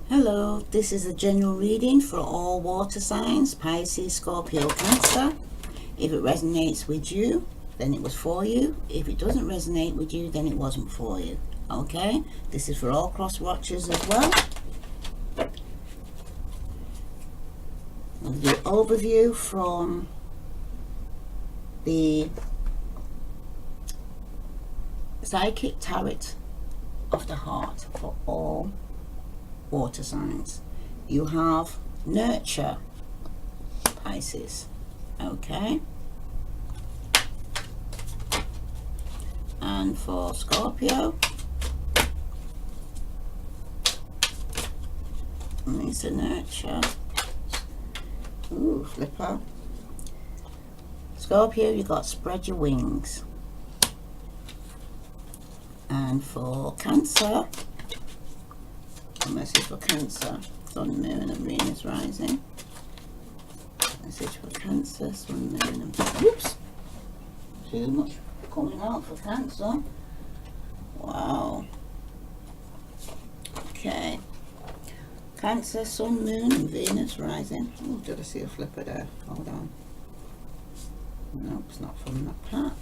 Hello, this is a general reading for all water signs, Pisces, Scorpio, Cancer. If it resonates with you, then it was for you. If it doesn't resonate with you, then it wasn't for you. Okay, this is for all cross watchers as well. I'll do an overview from the Psychic Tarot of the Heart for all water signs. You have nurture, Pisces. Okay, and for Scorpio, it's a nurture. Ooh, flipper. Scorpio, you got spread your wings. And for Cancer, a message for Cancer, Sun, Moon and Venus rising. Message for Cancer, Sun, Moon and Venus. Oops! Too much coming out for Cancer. Wow. Okay. Cancer, Sun, Moon and Venus rising. Oh, did I see a flipper there? Hold on. Nope, it's not from that pack.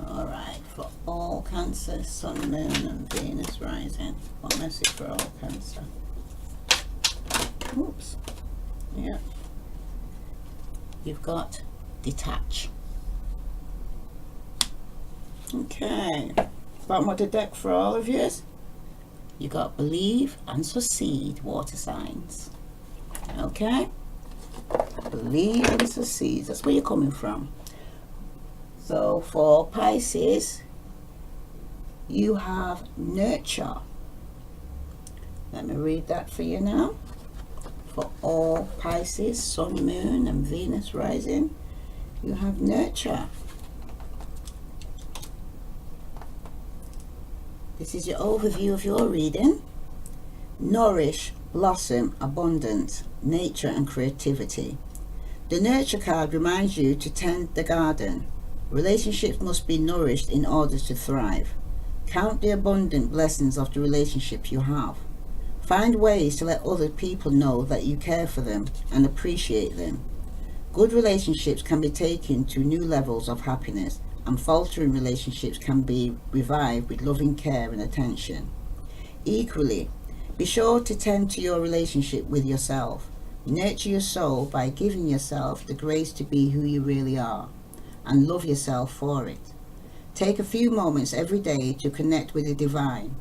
Alright, for all Cancer, Sun, Moon and Venus rising. What message for all Cancer? Oops. Yeah. You've got detach. Okay. Bottom of the deck for all of you. You got believe and succeed, water signs. Okay? Believe and succeed. That's where you're coming from. So for Pisces, you have nurture. Let me read that for you now. For all Pisces, Sun, Moon and Venus rising, you have nurture. This is your overview of your reading. Nourish, blossom, abundance, nature and creativity. The nurture card reminds you to tend the garden. Relationships must be nourished in order to thrive. Count the abundant blessings of the relationships you have. Find ways to let other people know that you care for them and appreciate them. Good relationships can be taken to new levels of happiness, and faltering relationships can be revived with loving care and attention. Equally, be sure to tend to your relationship with yourself. Nurture your soul by giving yourself the grace to be who you really are, and love yourself for it. Take a few moments every day to connect with the divine.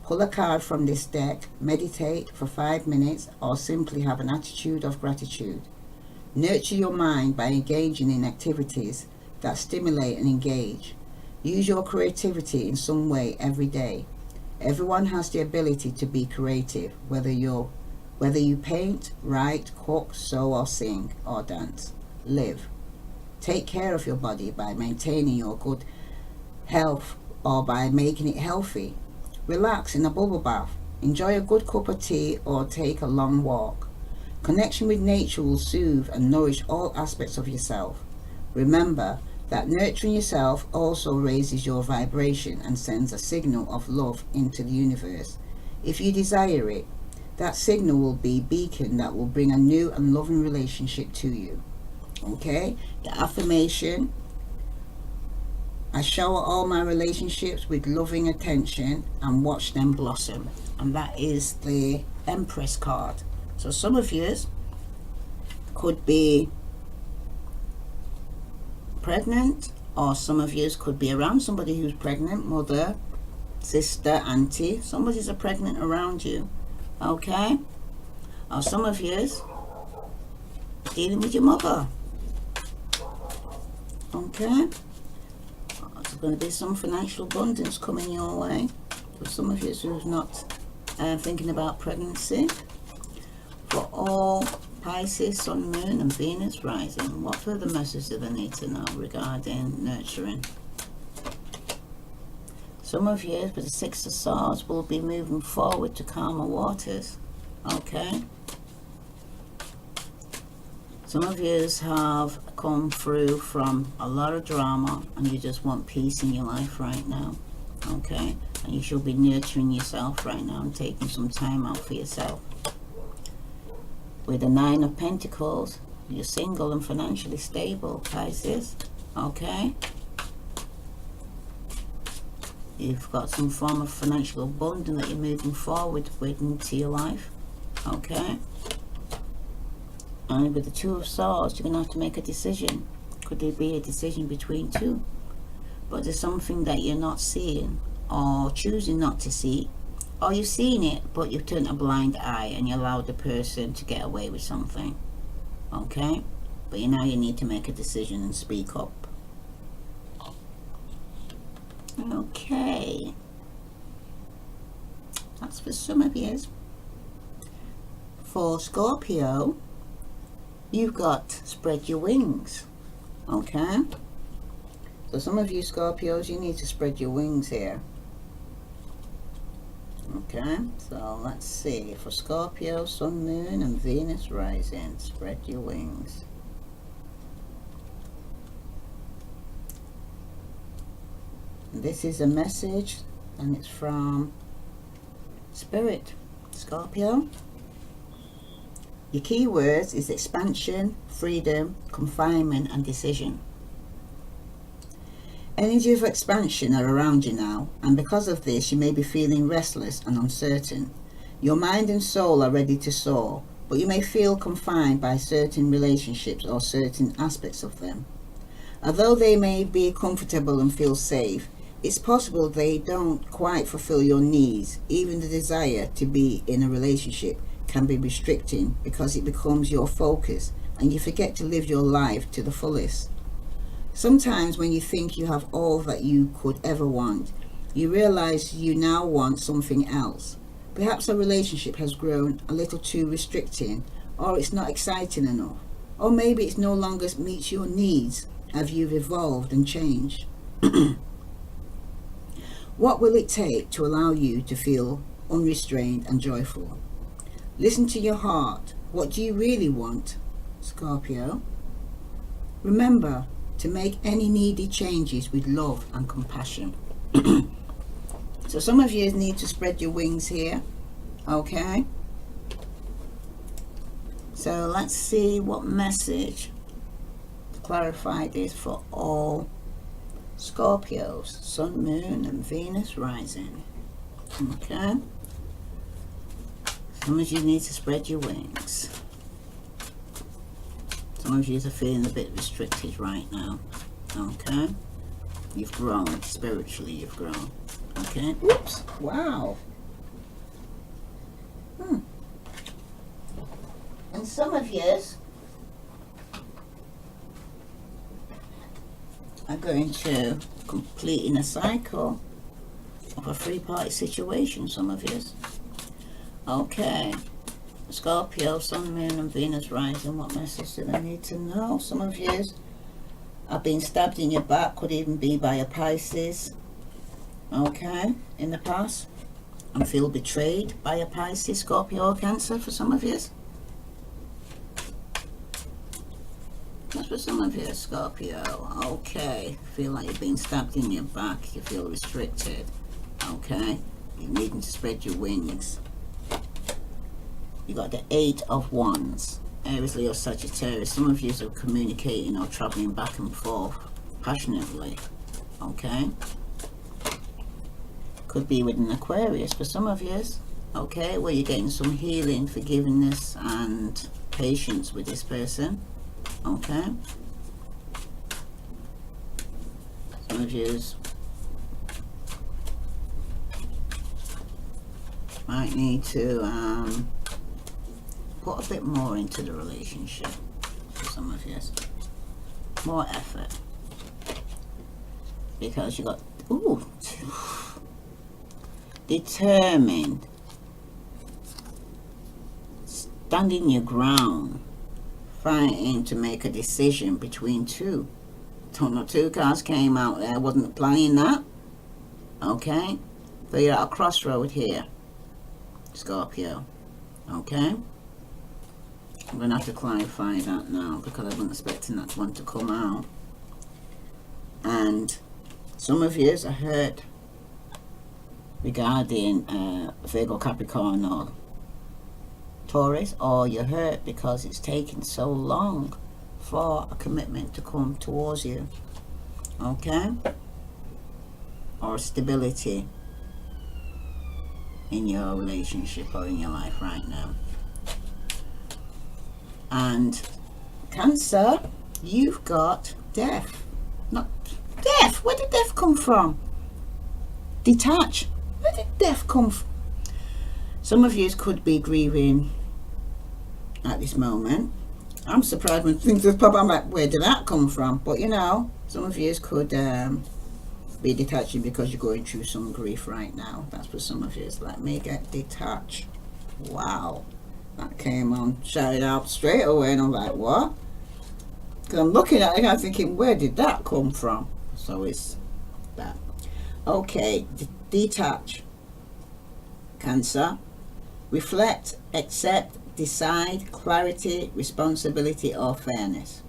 Pull a card from this deck, meditate for 5 minutes, or simply have an attitude of gratitude. Nurture your mind by engaging in activities that stimulate and engage. Use your creativity in some way every day. Everyone has the ability to be creative, whether you paint, write, cook, sew or sing or dance. Live. Take care of your body by maintaining your good health or by making it healthy. Relax in a bubble bath. Enjoy a good cup of tea or take a long walk. Connection with nature will soothe and nourish all aspects of yourself. Remember that nurturing yourself also raises your vibration and sends a signal of love into the universe. If you desire it, that signal will be a beacon that will bring a new and loving relationship to you. Okay, the affirmation: I shower all my relationships with loving attention and watch them blossom. And that is the Empress card. So some of you could be pregnant, or some of you could be around somebody who's pregnant, mother, sister, auntie. Somebody's pregnant around you. Okay, or some of you dealing with your mother. Okay, there's going to be some financial abundance coming your way for some of you who's not thinking about pregnancy. For all Pisces, Sun, Moon and Venus rising, what further message do they need to know regarding nurturing? Some of you with the Six of Swords will be moving forward to calmer waters. Okay, some of you have come through from a lot of drama and you just want peace in your life right now. Okay, and you should be nurturing yourself right now and taking some time out for yourself. With the Nine of Pentacles, you're single and financially stable, Pisces. Okay, you've got some form of financial abundance that you're moving forward with into your life. Okay, and with the Two of Swords, you're going to have to make a decision. Could there be a decision between two? But there's something that you're not seeing, or choosing not to see, or you've seen it but you've turned a blind eye and you allowed the person to get away with something. Okay, but now you need to make a decision and speak up. Okay, that's for some of you. For Scorpio, you've got spread your wings. Okay, so some of you Scorpios, you need to spread your wings here. Okay, so let's see. For Scorpio, Sun, Moon and Venus rising, spread your wings. This is a message and it's from Spirit. Scorpio, your key words is expansion, freedom, confinement and decision. Energy of expansion are around you now, and because of this you may be feeling restless and uncertain. Your mind and soul are ready to soar, but you may feel confined by certain relationships or certain aspects of them. Although they may be comfortable and feel safe, it's possible they don't quite fulfill your needs. Even the desire to be in a relationship can be restricting because it becomes your focus and you forget to live your life to the fullest. Sometimes when you think you have all that you could ever want, you realize you now want something else. Perhaps a relationship has grown a little too restricting, or it's not exciting enough, or maybe it no longer meets your needs as you've evolved and changed. What will it take to allow you to feel unrestrained and joyful? Listen to your heart. What do you really want, Scorpio? Remember to make any needed changes with love and compassion. So some of you need to spread your wings here. Okay, so let's see what message to clarify this for all Scorpios, Sun, Moon and Venus rising. Okay, some of you need to spread your wings. Some of you are feeling a bit restricted right now. Okay, you've grown spiritually, you've grown. Okay, whoops, wow. And some of you are going to complete in a cycle of a three-party situation, some of you. Okay, Scorpio, Sun, Moon and Venus rising, what message do they need to know? Some of you are being stabbed in your back, could even be by a Pisces, okay, in the past, and feel betrayed by a Pisces, Scorpio or Cancer for some of you. That's for some of you, Scorpio. Okay, feel like you're being stabbed in your back, you feel restricted. Okay, you're needing to spread your wings. You got the Eight of Wands, Aries, Leo, Sagittarius. Some of you are communicating or traveling back and forth passionately. Okay, could be with an Aquarius for some of you. Okay, where you're getting some healing, forgiveness and patience with this person. Okay, some of you might need to put a bit more into the relationship. For some of you, more effort, because you got determined, standing your ground, fighting to make a decision between two. Don't know, two cards came out there, I wasn't planning that. Okay, so you're at a crossroad here, Scorpio. Okay, I'm going to have to clarify that now because I wasn't expecting that one to come out. And some of you are hurt regarding Virgo, Capricorn or Taurus, or you're hurt because it's taken so long for a commitment to come towards you, okay, or stability in your relationship or in your life right now. And Cancer, you've got death. Not death. Where did death come from? Detach. Where did death come from? Some of you could be grieving at this moment. I'm surprised when things just pop. I'm like, where did that come from? But you know, some of you could be detaching because you're going through some grief right now. That's for some of you. Let me get detached. Wow, that came on, shouted out straight away, and I'm like, what? Because I'm looking at it, I'm thinking, where did that come from? So it's that. Okay, detach. Cancer. Reflect, accept, decide, clarity, responsibility, or fairness.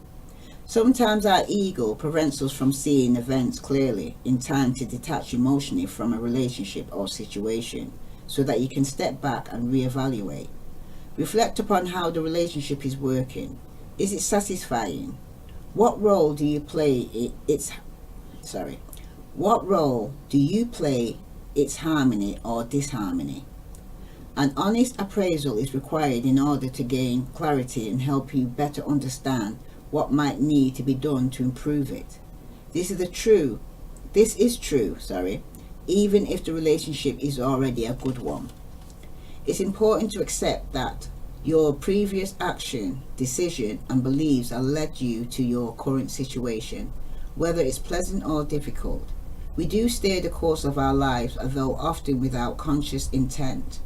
Sometimes our ego prevents us from seeing events clearly in time to detach emotionally from a relationship or situation, so that you can step back and reevaluate. Reflect upon how the relationship is working. Is it satisfying? What role do you play What role do you play its harmony or disharmony? An honest appraisal is required in order to gain clarity and help you better understand what might need to be done to improve it. This is true, even if the relationship is already a good one. It's important to accept that your previous action, decision, and beliefs have led you to your current situation, whether it's pleasant or difficult. We do steer the course of our lives, although often without conscious intent.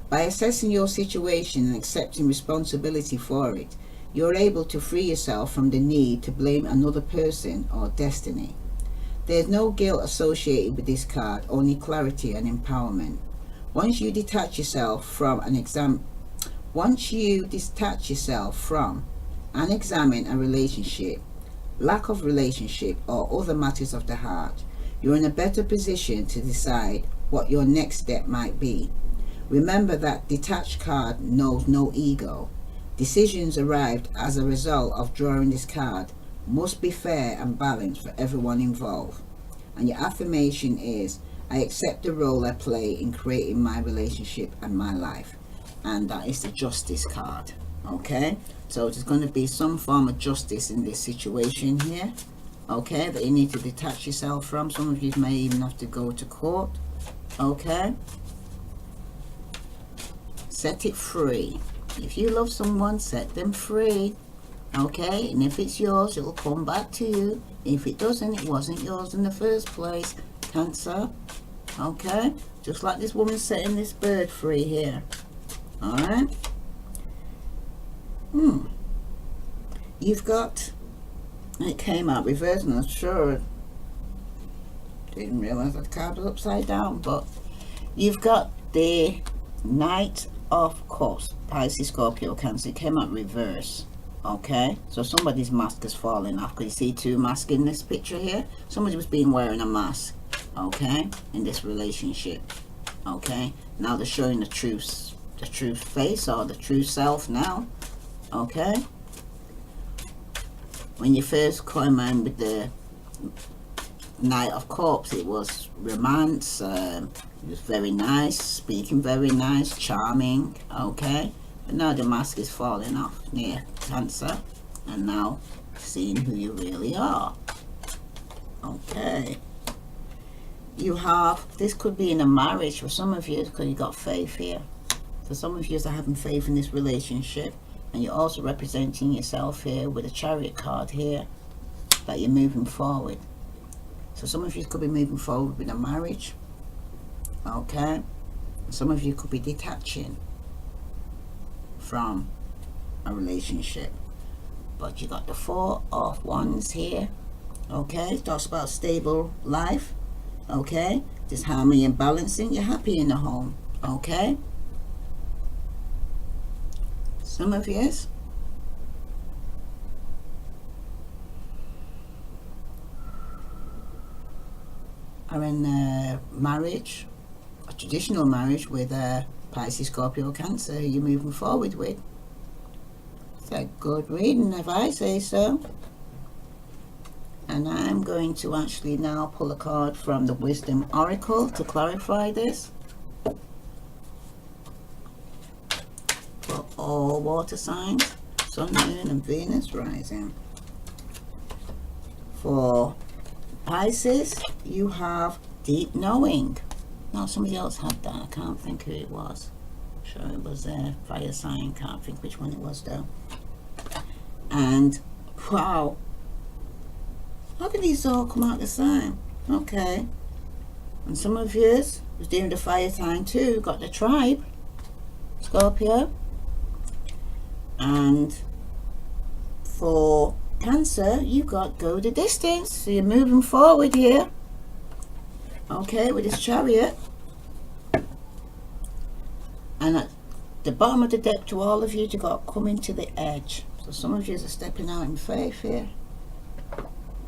By assessing your situation and accepting responsibility for it, you're able to free yourself from the need to blame another person or destiny. There's no guilt associated with this card, only clarity and empowerment. Once you detach yourself from and examine a relationship, lack of relationship, or other matters of the heart, you're in a better position to decide what your next step might be. Remember that detached card knows no ego. Decisions arrived as a result of drawing this card must be fair and balanced for everyone involved. And your affirmation is, I accept the role I play in creating my relationship and my life. And that is the Justice card. Okay, so there's going to be some form of justice in this situation here, okay, that you need to detach yourself from. Some of you may even have to go to court. Okay, set it free. If you love someone, set them free. Okay, and if it's yours, it'll come back to you. If it doesn't, it wasn't yours in the first place. Cancer. Okay, just like this woman setting this bird free here. All right. You've got, it came out reversed, and I'm sure didn't realize that card was upside down, but you've got the Knight of Cups, Pisces, Scorpio, Cancer. It came out reverse. Okay, so somebody's mask has fallen off. Can you see two masks in this picture here? Somebody was being wearing a mask, okay, in this relationship. Okay, now they're showing the true face or the true self now. Okay, when you first came in with the Knight of Cups, it was romance. It was very nice, speaking very nice, charming. Okay, but now the mask is falling off near Cancer, and now seeing who you really are. Okay, you have, this could be in a marriage for some of you, because you got faith here. For some of you are having faith in this relationship, and you're also representing yourself here with a Chariot card here, that you're moving forward. So some of you could be moving forward with a marriage. Okay, some of you could be detaching from a relationship, but you got the Four of Wands here. Okay, it talks about stable life. Okay, just harmony and balancing. You're happy in the home. Okay, some of you are in a marriage, a traditional marriage with a Pisces, Scorpio, Cancer who you're moving forward with. It's a good reading if I say so. And I'm going to actually now pull a card from the Wisdom Oracle to clarify this. For all water signs, Sun, Moon and Venus rising. For Pisces, you have deep knowing. Now somebody else had that, I can't think who it was. Sure it was a fire sign, can't think which one it was though. And wow, how did these all come out the same? Okay. And some of yours was doing the fire sign too, got the tribe, Scorpio. And for Cancer, you got go the distance. So you're moving forward here. Okay, with this Chariot. And at the bottom of the deck to all of you, you got coming to the edge. So some of you are stepping out in faith here.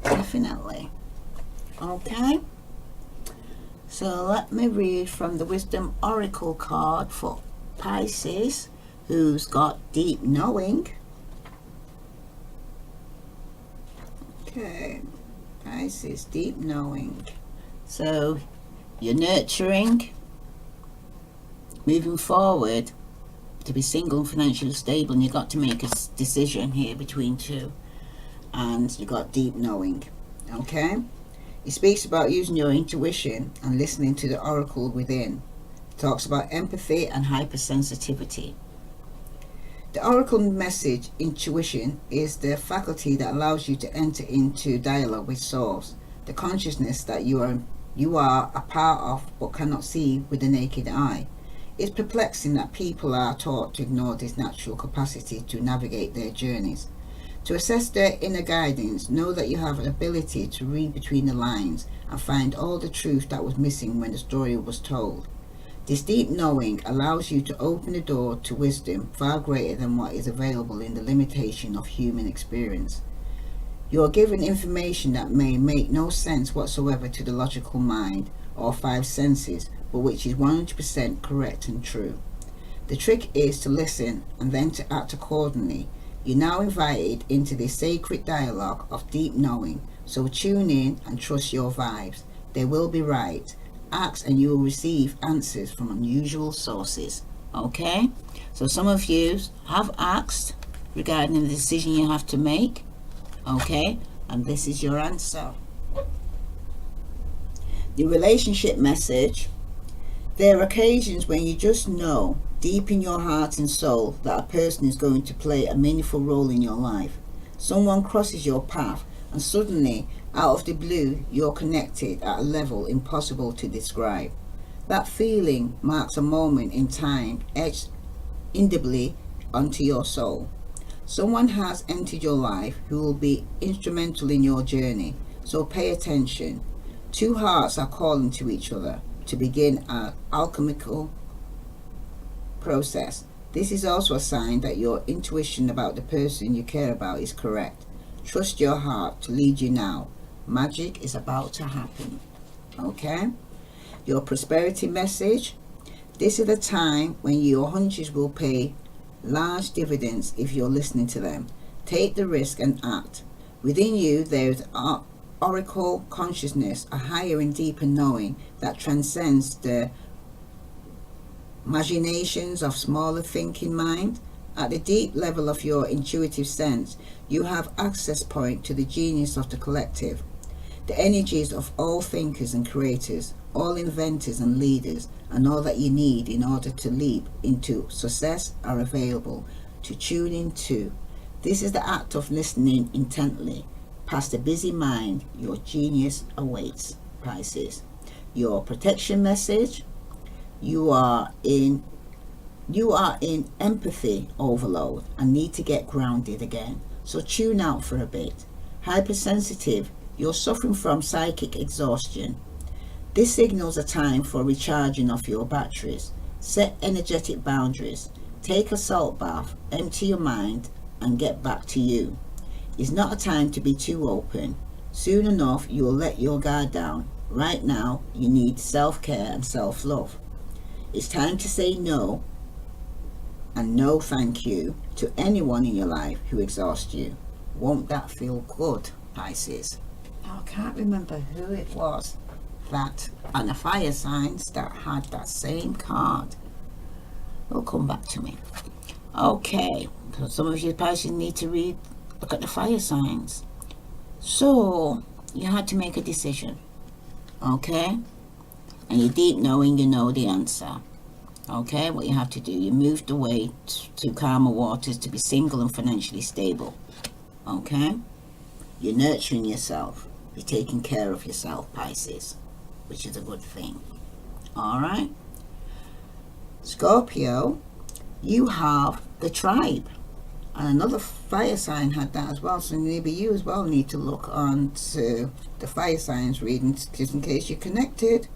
Definitely. Okay. So let me read from the Wisdom Oracle card for Pisces, who's got deep knowing. Okay. Pisces, deep knowing. So you're nurturing, moving forward to be single and financially stable, and you've got to make a decision here between two, and you got deep knowing. Okay, it speaks about using your intuition and listening to the oracle within. It talks about empathy and hypersensitivity. The oracle message, intuition, is the faculty that allows you to enter into dialogue with source, the consciousness that you are a part of but cannot see with the naked eye. It's perplexing that people are taught to ignore this natural capacity to navigate their journeys. To assess their inner guidance, know that you have an ability to read between the lines and find all the truth that was missing when the story was told. This deep knowing allows you to open the door to wisdom far greater than what is available in the limitation of human experience. You are given information that may make no sense whatsoever to the logical mind or five senses, but which is 100% correct and true. The trick is to listen and then to act accordingly. You're now invited into this sacred dialogue of deep knowing, so tune in and trust your vibes. They will be right. Ask and you will receive answers from unusual sources. Okay? So some of you have asked regarding the decision you have to make. Okay? And this is your answer. The relationship message. There are occasions when you just know deep in your heart and soul that a person is going to play a meaningful role in your life. Someone crosses your path and suddenly, out of the blue, you're connected at a level impossible to describe. That feeling marks a moment in time etched indelibly onto your soul. Someone has entered your life who will be instrumental in your journey, so pay attention. Two hearts are calling to each other to begin an alchemical process. This is also a sign that your intuition about the person you care about is correct. Trust your heart to lead you now. Magic is about to happen. Okay? Your prosperity message. This is the time when your hunches will pay large dividends if you're listening to them. Take the risk and act. Within you there is oracle consciousness, a higher and deeper knowing that transcends the imaginations of smaller thinking mind. At the deep level of your intuitive sense, you have access point to the genius of the collective. The energies of all thinkers and creators, all inventors and leaders, and all that you need in order to leap into success are available to tune into. This is the act of listening intently. Past the busy mind, your genius awaits. Pisces. Your protection message. You are in empathy overload and need to get grounded again. So tune out for a bit. Hypersensitive. You're suffering from psychic exhaustion. This signals a time for recharging of your batteries. Set energetic boundaries. Take a salt bath, empty your mind, and get back to you. It's not a time to be too open. Soon enough, you will let your guard down. Right now, you need self-care and self-love. It's time to say no and no thank you to anyone in your life who exhausts you. Won't that feel good, Pisces? Now, I can't remember who it was that on the fire signs that had that same card. It'll come back to me. Okay, so some of you Pisces need to look at the fire signs. So you had to make a decision, okay? And you deep knowing you know the answer. Okay, what you have to do, you moved away to calmer waters to be single and financially stable. Okay, you're nurturing yourself, you're taking care of yourself, Pisces, which is a good thing. All right, Scorpio, you have the tribe, and another fire sign had that as well, so maybe you as well need to look on to the fire signs readings just in case you're connected.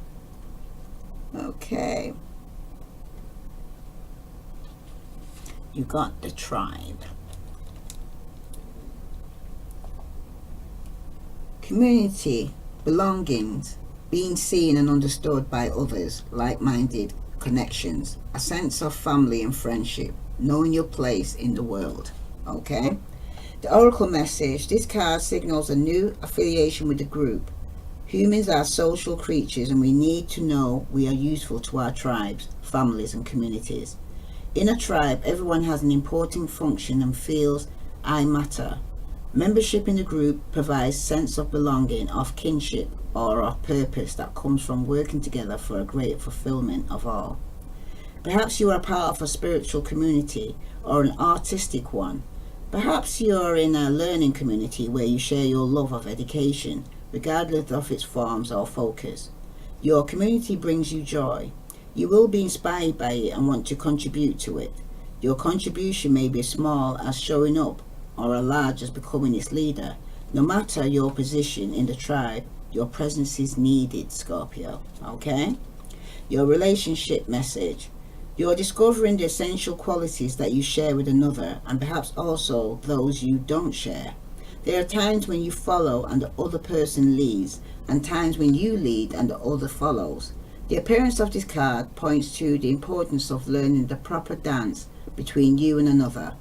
Okay, you got the tribe. Community, belongings, being seen and understood by others, like-minded connections, a sense of family and friendship, knowing your place in the world. Okay, the oracle message, this card signals a new affiliation with the group. Humans are social creatures and we need to know we are useful to our tribes, families and communities. In a tribe, everyone has an important function and feels I matter. Membership in the group provides sense of belonging, of kinship, or of purpose that comes from working together for a greater fulfillment of all. Perhaps you are part of a spiritual community or an artistic one. Perhaps you are in a learning community where you share your love of education, regardless of its forms or focus. Your community brings you joy. You will be inspired by it and want to contribute to it. Your contribution may be small as showing up or a large as becoming its leader. No matter your position in the tribe, your presence is needed, Scorpio. Okay? Your relationship message. You're discovering the essential qualities that you share with another and perhaps also those you don't share. There are times when you follow and the other person leads, and times when you lead and the other follows. The appearance of this card points to the importance of learning the proper dance between you and another.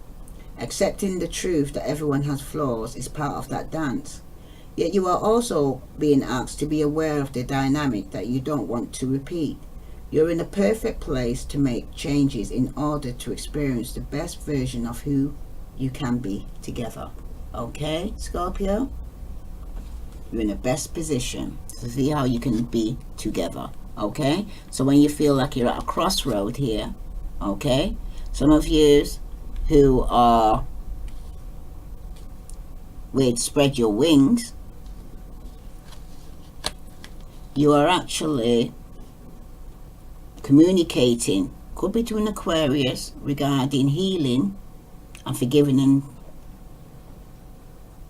Accepting the truth that everyone has flaws is part of that dance. Yet you are also being asked to be aware of the dynamic that you don't want to repeat. You're in a perfect place to make changes in order to experience the best version of who you can be together. Okay, Scorpio? You're in the best position to see how you can be together. Okay, so when you feel like you're at a crossroad here, okay, some of you who are with spread your wings, you are actually communicating, could be to an Aquarius, regarding healing and forgiving and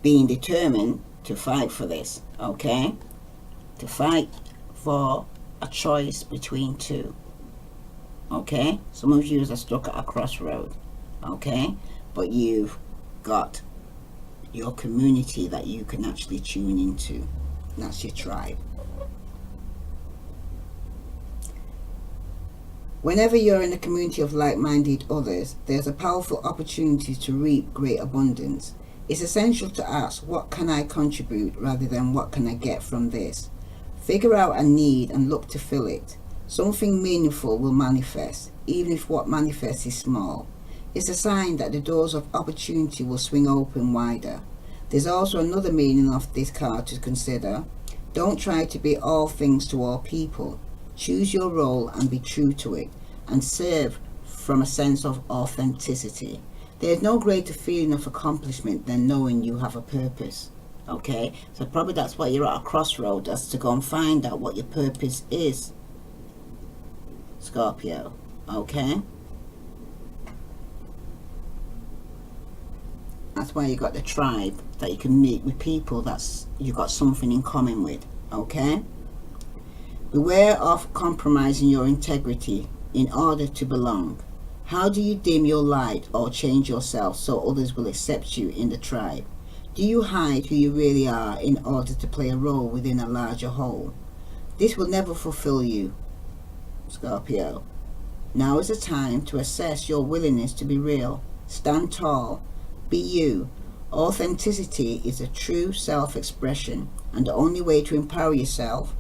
being determined to fight for this, okay, to fight for a choice between two. Okay, some of you are stuck at a crossroad. Okay, but you've got your community that you can actually tune into. That's your tribe. Whenever you're in a community of like-minded others, there's a powerful opportunity to reap great abundance. It's essential to ask, what can I contribute, rather than what can I get from this? Figure out a need and look to fill it. Something meaningful will manifest, even if what manifests is small. It's a sign that the doors of opportunity will swing open wider. There's also another meaning of this card to consider. Don't try to be all things to all people. Choose your role and be true to it, and serve from a sense of authenticity. There's no greater feeling of accomplishment than knowing you have a purpose. Okay, so probably that's why you're at a crossroad, as to go and find out what your purpose is, Scorpio. Okay, that's why you got the tribe, that you can meet with people that's you got something in common with. Okay, beware of compromising your integrity in order to belong. How do you dim your light or change yourself so others will accept you in the tribe? Do you hide who you really are in order to play a role within a larger whole? This will never fulfill you, Scorpio. Now is the time to assess your willingness to be real. Stand tall. Be you. Authenticity is a true self-expression and the only way to empower yourself.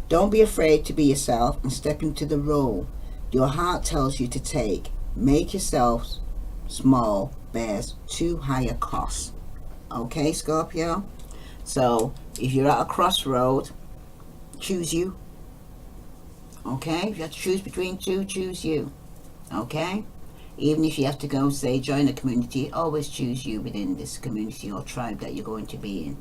Don't be afraid to be yourself and step into the role your heart tells you to take. Make yourself small bears too high a cost. Okay, Scorpio? So if you're at a crossroad, choose you. Okay? If you have to choose between two, choose you. Okay? Even if you have to go, say, join a community, always choose you within this community or tribe that you're going to be in.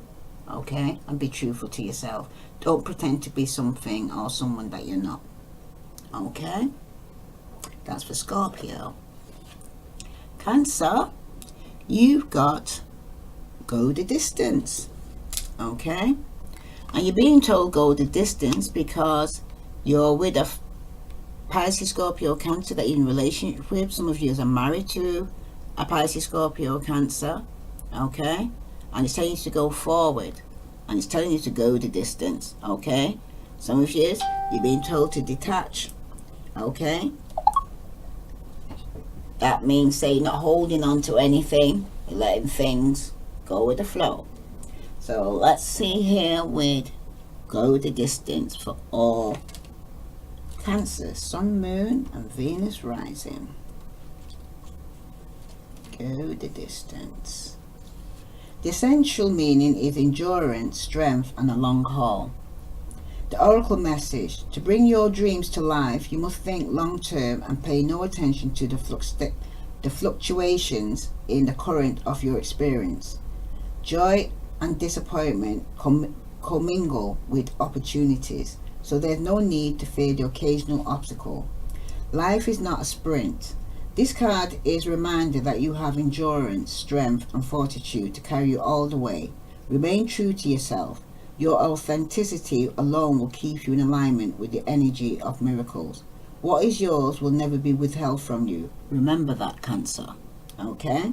Okay? And be truthful to yourself. Don't pretend to be something or someone that you're not. Okay? That's for Scorpio. Cancer, you've got go the distance. Okay? And you're being told go the distance because you're with a Pisces, Scorpio, Cancer that you're in a relationship with. Some of you are married to a Pisces, Scorpio, Cancer. Okay? And it's telling you to go forward. And it's telling you to go the distance. Okay? Some of you, you're being told to detach. Okay? That means, say, not holding on to anything. You're letting things go with the flow. So let's see here with go the distance for all Cancer, Sun, Moon, and Venus rising. Go the distance. The essential meaning is endurance, strength, and a long haul. The oracle message: to bring your dreams to life, you must think long term and pay no attention to the fluctuations in the current of your experience. Joy and disappointment commingle with opportunities, so there's no need to fear the occasional obstacle. Life is not a sprint. This card is a reminder that you have endurance, strength, and fortitude to carry you all the way. Remain true to yourself. Your authenticity alone will keep you in alignment with the energy of miracles. What is yours will never be withheld from you. Remember that, Cancer. Okay?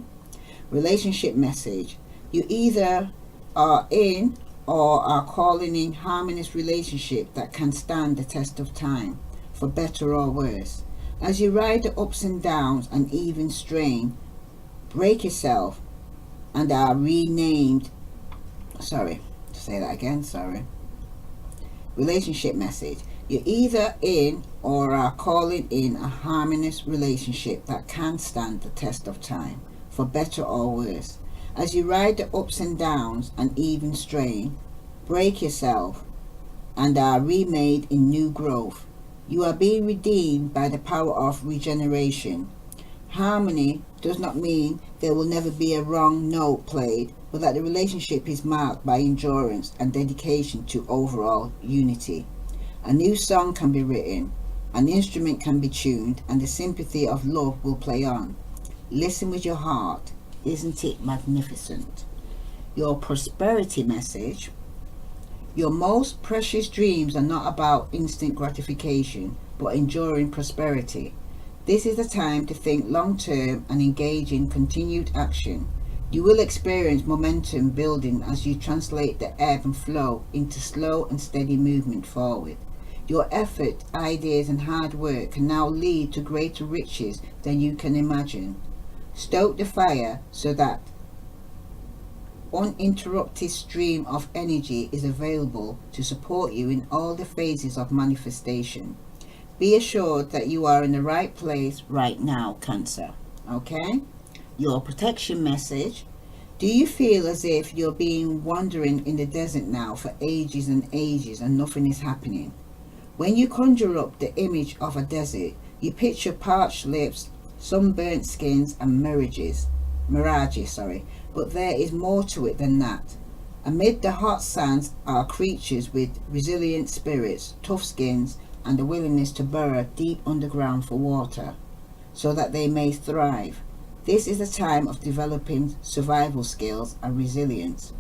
Relationship message: you either are in or are calling in harmonious relationship that can stand the test of time, for better or worse. As you ride the ups and downs and even strain, break yourself and are renamed. Relationship message: you're either in or are calling in a harmonious relationship that can stand the test of time, for better or worse. As you ride the ups and downs and even strain, break yourself and are remade in new growth. You are being redeemed by the power of regeneration. Harmony does not mean there will never be a wrong note played, but that the relationship is marked by endurance and dedication to overall unity. A new song can be written, an instrument can be tuned, and the sympathy of love will play on. Listen with your heart. Isn't it magnificent? Your prosperity message: your most precious dreams are not about instant gratification, but enduring prosperity. This is the time to think long term and engage in continued action. You will experience momentum building as you translate the ebb and flow into slow and steady movement forward. Your effort, ideas, and hard work can now lead to greater riches than you can imagine. Stoke the fire so that uninterrupted stream of energy is available to support you in all the phases of manifestation. Be assured that you are in the right place right now, Cancer. Okay? Your protection message: do you feel as if you're being wandering in the desert now for ages and ages and nothing is happening? When you conjure up the image of a desert, you picture parched lips, sunburnt skins, and mirages, but there is more to it than that. Amid the hot sands are creatures with resilient spirits, tough skins, and a willingness to burrow deep underground for water, so that they may thrive. This is a time of developing survival skills and resilience.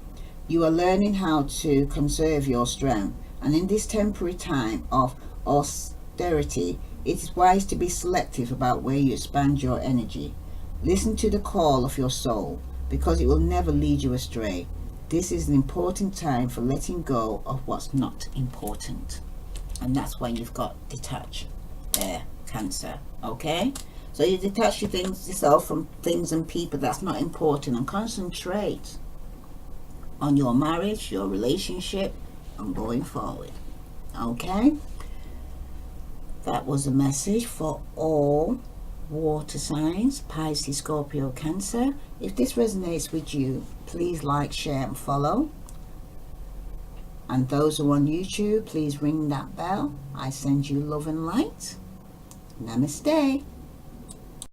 You are learning how to conserve your strength, and in this temporary time of austerity, it is wise to be selective about where you expand your energy. Listen to the call of your soul, because it will never lead you astray. This is an important time for letting go of what's not important. And that's when you've got detach there, Cancer. Okay? So you detach yourself from things and people that's not important and concentrate on your marriage, your relationship, and going forward. Okay? That was a message for all water signs, Pisces, Scorpio, Cancer. If this resonates with you, please like, share, and follow. And those who are on YouTube, please ring that bell. I send you love and light. Namaste.